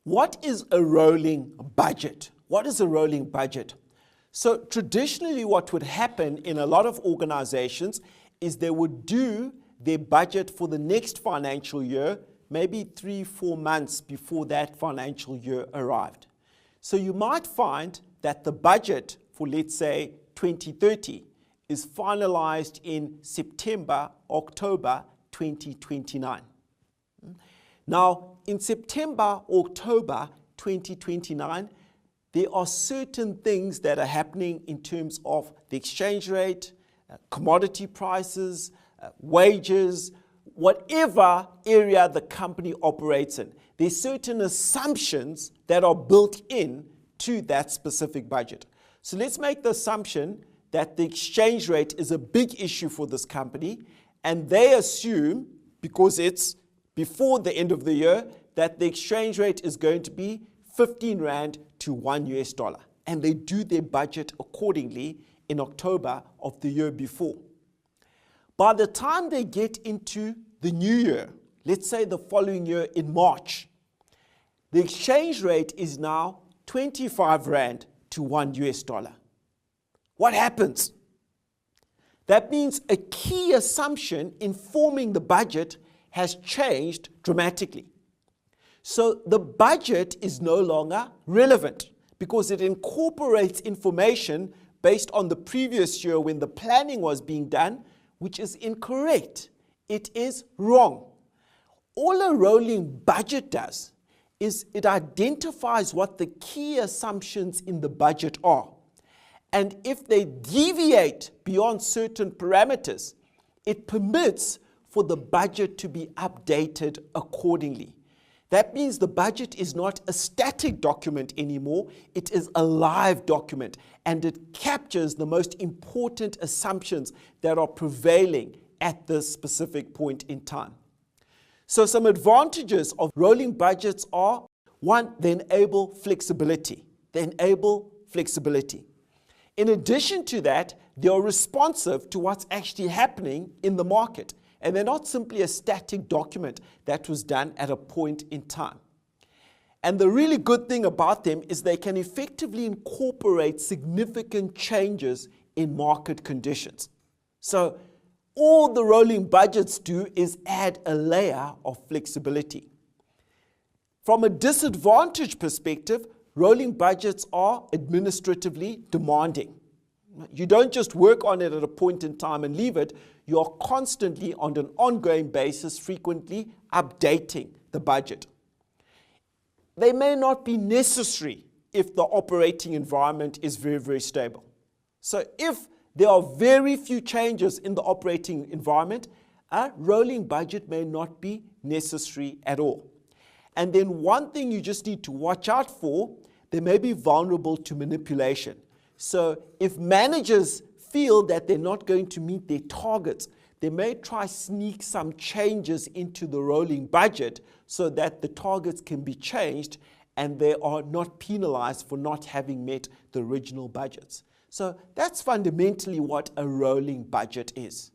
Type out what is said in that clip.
What is a rolling budget? What is a rolling budget? So traditionally what would happen in a lot of organizations is they would do their budget for the next financial year, maybe 3-4 months before that financial year arrived. So you might find that the budget for, let's say, 2030 is finalized in September, October 2029. Now, in September, October 2029, there are certain things that are happening in terms of the exchange rate, commodity prices, wages, whatever area the company operates in. There's certain assumptions that are built in to that specific budget. So let's make the assumption that the exchange rate is a big issue for this company, and they assume, because it's before the end of the year, that the exchange rate is going to be 15 Rand to $1, and they do their budget accordingly in October of the year before. By the time they get into the new year, let's say the following year in March, the exchange rate is now 25 Rand to $1. What happens? That means a key assumption in forming the budget has changed dramatically. So the budget is no longer relevant because it incorporates information based on the previous year when the planning was being done, which is incorrect. It is wrong. All a rolling budget does is it identifies what the key assumptions in the budget are. And if they deviate beyond certain parameters, it permits for the budget to be updated accordingly. That means the budget is not a static document anymore, it is a live document, and it captures the most important assumptions that are prevailing at this specific point in time. So some advantages of rolling budgets are, one, they enable flexibility. In addition to that, they are responsive to what's actually happening in the market. And they're not simply a static document that was done at a point in time. And the really good thing about them is they can effectively incorporate significant changes in market conditions. So all the rolling budgets do is add a layer of flexibility. From a disadvantage perspective, rolling budgets are administratively demanding. You don't just work on it at a point in time and leave it. You are constantly, on an ongoing basis, frequently updating the budget. They may not be necessary if the operating environment is very, very stable. So if there are very few changes in the operating environment, a rolling budget may not be necessary at all. And then one thing you just need to watch out for, they may be vulnerable to manipulation. So if managers feel that they're not going to meet their targets, they may try sneak some changes into the rolling budget so that the targets can be changed and they are not penalized for not having met the original budgets. So that's fundamentally what a rolling budget is.